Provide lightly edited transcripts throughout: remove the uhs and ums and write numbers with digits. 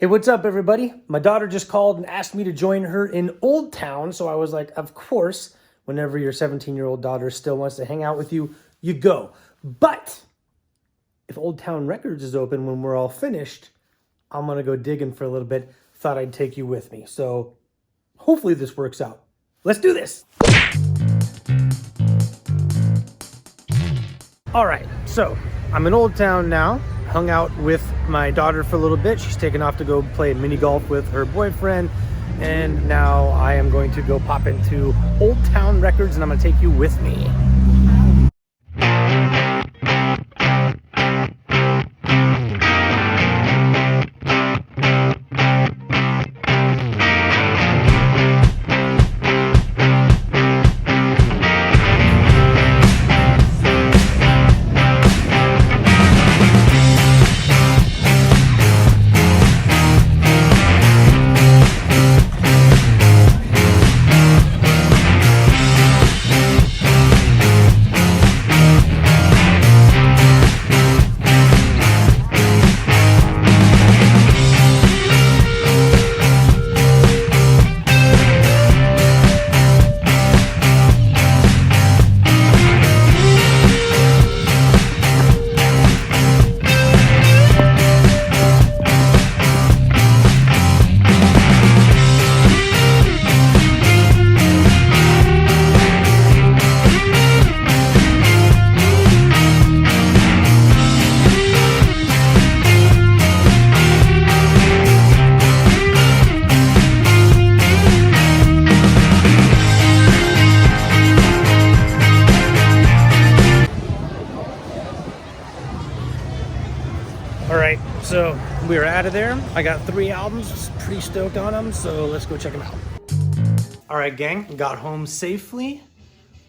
Hey, what's up, everybody? My daughter just called and asked me to join her in Old Town, so I was like, of course, whenever your 17-year-old daughter still wants to hang out with you, you go. But if Old Town Records is open when we're all finished, I'm going to go digging for a little bit. Thought I'd take you with me. So hopefully this works out. Let's do this. All right, so I'm in Old Town now. Hung out with my daughter for a little bit. She's taken off to go play mini golf with her boyfriend. And now I am going to go pop into Old Town Records and I'm going to take you with me. All right, so we're out of there. I got 3 albums, pretty stoked on them, so let's go check them out. All right, gang, got home safely.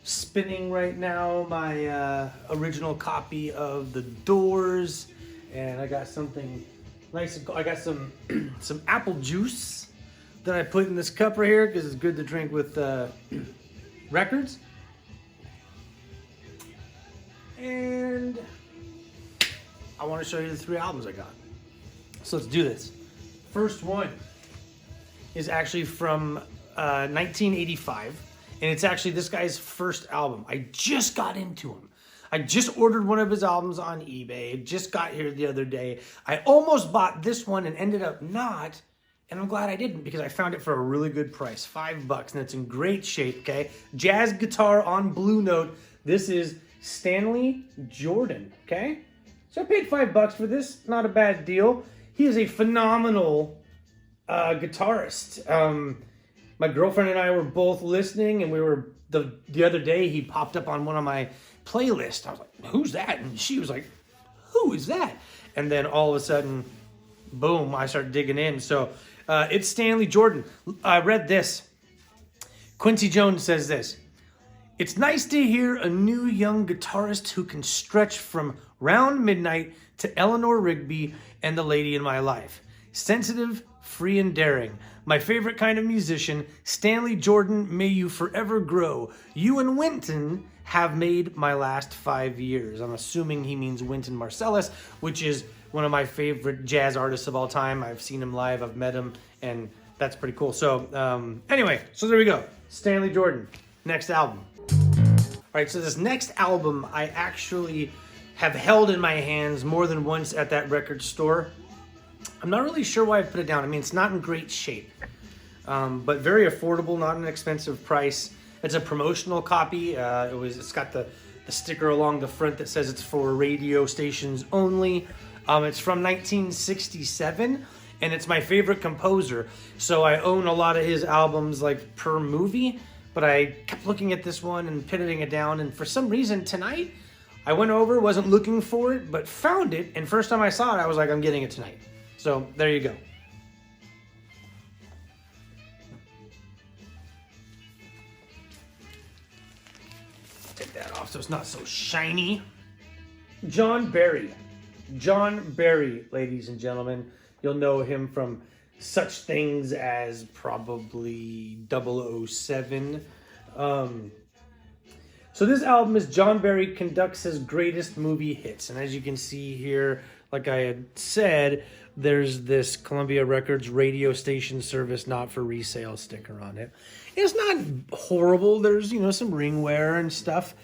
Spinning right now my original copy of The Doors, and I got something nice. I got some some apple juice that I put in this cup right here because it's good to drink with records. And I want to show you the 3 albums I got. So let's do this. First one is actually from 1985. And it's actually this guy's first album. I just got into him. I just ordered one of his albums on eBay. It just got here the other day. I almost bought this one and ended up not. And I'm glad I didn't because I found it for a really good price. $5. And it's in great shape, okay? Jazz guitar on Blue Note. This is Stanley Jordan, okay? So I paid $5 for this. Not a bad deal. He is a phenomenal guitarist. My girlfriend and I were both listening, and we were the other day he popped up on one of my playlists. I was like, "Who's that?" And she was like, "Who is that?" And then all of a sudden, boom! I started digging in. So it's Stanley Jordan. I read this. Quincy Jones says this. It's nice to hear a new young guitarist who can stretch from Round Midnight to Eleanor Rigby and The Lady in My Life. Sensitive, free and daring. My favorite kind of musician, Stanley Jordan, may you forever grow. You and Wynton have made my last 5 years. I'm assuming he means Wynton Marsalis, which is one of my favorite jazz artists of all time. I've seen him live, I've met him, and that's pretty cool. So anyway, so there we go. Stanley Jordan, next album. All right, so this next album I actually have held in my hands more than once at that record store. I'm not really sure why I put it down. I mean, it's not in great shape, but very affordable, not an expensive price. It's a promotional copy. It's got the sticker along the front that says it's for radio stations only. It's from 1967, and it's my favorite composer. So I own a lot of his albums like per movie, but I kept looking at this one and pinning it down. And for some reason tonight, I went over, wasn't looking for it, but found it. And first time I saw it, I was like, I'm getting it tonight. So there you go. Take that off so it's not so shiny. John Barry. John Barry, ladies and gentlemen. You'll know him from such things as probably 007. So this album is John Barry conducts his greatest movie hits. And as you can see here, like I had said, there's this Columbia Records radio station service not for resale sticker on it. It's not horrible. There's, some ringware and stuff.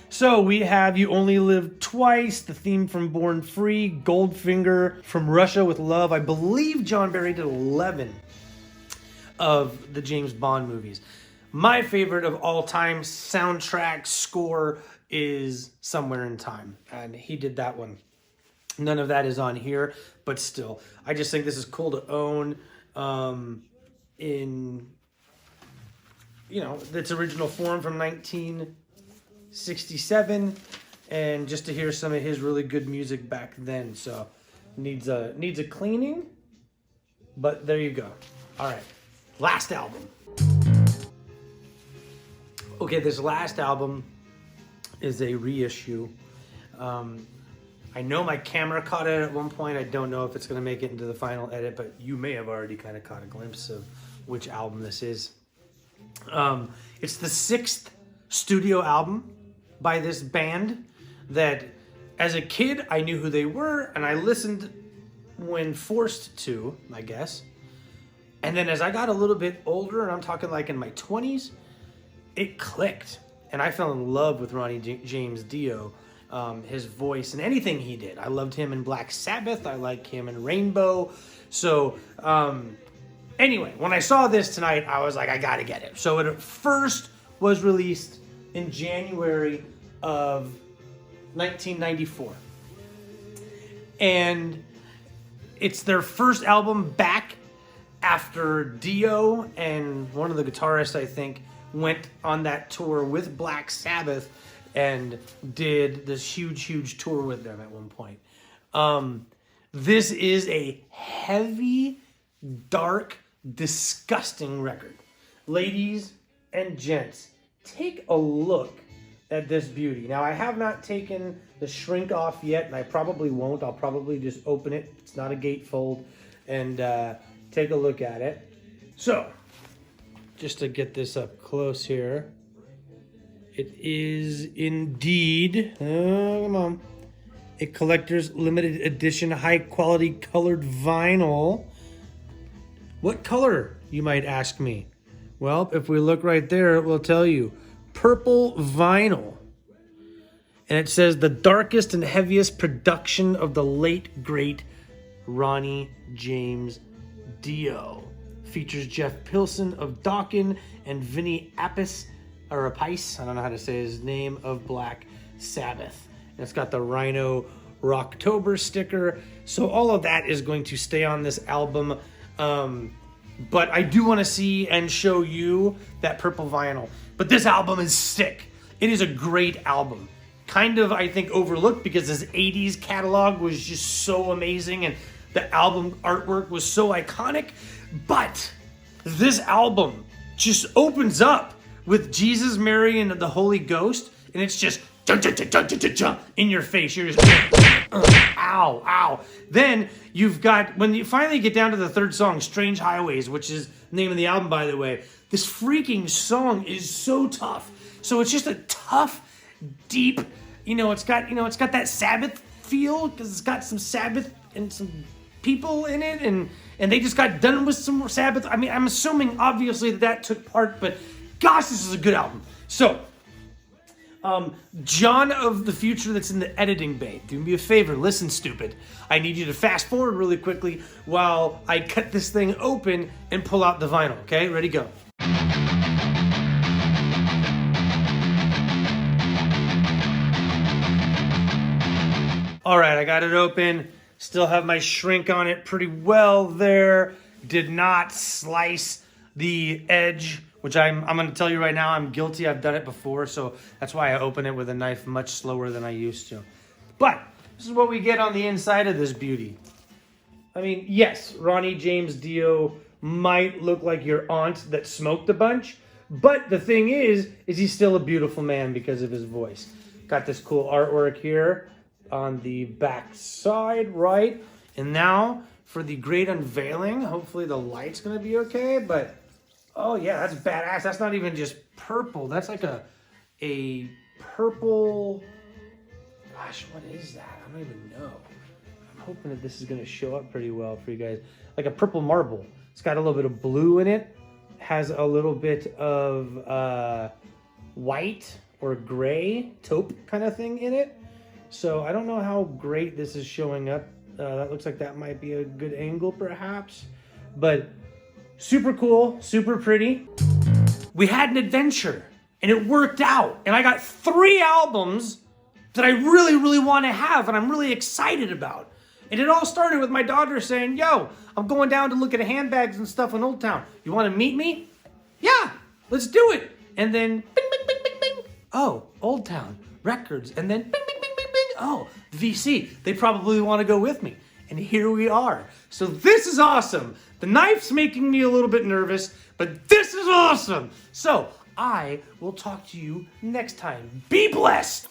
So we have You Only Live Twice, the theme from Born Free, Goldfinger, From Russia with Love. I believe John Barry did 11 of the James Bond movies. My favorite of all time soundtrack score is Somewhere in Time, and he did that one. None of that is on here, but still, I just think this is cool to own in, its original form from 1967, and just to hear some of his really good music back then. So needs a cleaning, but there you go. All right, last album. Okay, this last album is a reissue. I know my camera caught it at one point. I don't know if it's going to make it into the final edit, but you may have already kind of caught a glimpse of which album this is. It's the 6th studio album by this band that, as a kid, I knew who they were, and I listened when forced to, I guess. And then as I got a little bit older, and I'm talking like in my 20s, it clicked. And I fell in love with Ronnie James Dio, his voice and anything he did. I loved him in Black Sabbath. I like him in Rainbow. So anyway, when I saw this tonight, I was like, I gotta get it. So it first was released in January of 1994. And it's their first album back after Dio and one of the guitarists, I think, went on that tour with Black Sabbath and did this huge tour with them at one point. This is a heavy, dark, disgusting record. Ladies and gents, take a look at this beauty. Now, I have not taken the shrink off yet, and I probably won't. I'll probably just open it. It's not a gatefold, and take a look at it. So, just to get this up close here, it is indeed, come on, a collector's limited edition, high quality colored vinyl. What color, you might ask me? Well, if we look right there, it will tell you purple vinyl. And it says the darkest and heaviest production of the late great Ronnie James Dio. Features Jeff Pilson of Dokken and Vinny Appice, or Appice, I don't know how to say his name, of Black Sabbath. And it's got the Rhino Rocktober sticker. So all of that is going to stay on this album. But I do want to see and show you that purple vinyl. But this album is sick. It is a great album. Kind of, I think, overlooked because his 80s catalog was just so amazing and the album artwork was so iconic. But this album just opens up with Jesus, Mary, and the Holy Ghost, and it's just in your face. You're just ow, ow. Then you've got, when you finally get down to the third song, Strange Highways, which is the name of the album, by the way, this freaking song is so tough. So it's just a tough, deep, it's got that Sabbath feel, because it's got some Sabbath and some people in it, and they just got done with some more Sabbath. I mean, I'm assuming obviously that took part, but gosh, this is a good album. So, John of the future that's in the editing bay, do me a favor, listen, stupid. I need you to fast forward really quickly while I cut this thing open and pull out the vinyl, okay? Ready, go. All right, I got it open. Still have my shrink on it pretty well there. Did not slice the edge, which I'm going to tell you right now, I'm guilty. I've done it before, so that's why I open it with a knife much slower than I used to. But this is what we get on the inside of this beauty. I mean, yes, Ronnie James Dio might look like your aunt that smoked a bunch, but the thing is he's still a beautiful man because of his voice. Got this cool artwork here on the back side, right? And now for the great unveiling. Hopefully the light's gonna be okay, but oh yeah, that's badass. That's not even just purple. That's like a purple, gosh, what is that? I don't even know. hoping that this is gonna show up pretty well for you guys. Like a purple marble. It's got a little bit of blue in it. Has a little bit of white or gray taupe kind of thing in it. So I don't know how great this is showing up. That looks like that might be a good angle perhaps. But super cool, super pretty. We had an adventure and it worked out. And I got 3 albums that I really, really want to have and I'm really excited about. And it all started with my daughter saying, yo, I'm going down to look at handbags and stuff in Old Town. You want to meet me? Yeah, let's do it. And then bing, bing, bing, bing, bing. Oh, Old Town Records. And then bing, bing, bing, bing, bing. Oh, VC. They probably want to go with me. And here we are. So this is awesome. The knife's making me a little bit nervous, but this is awesome. So I will talk to you next time. Be blessed.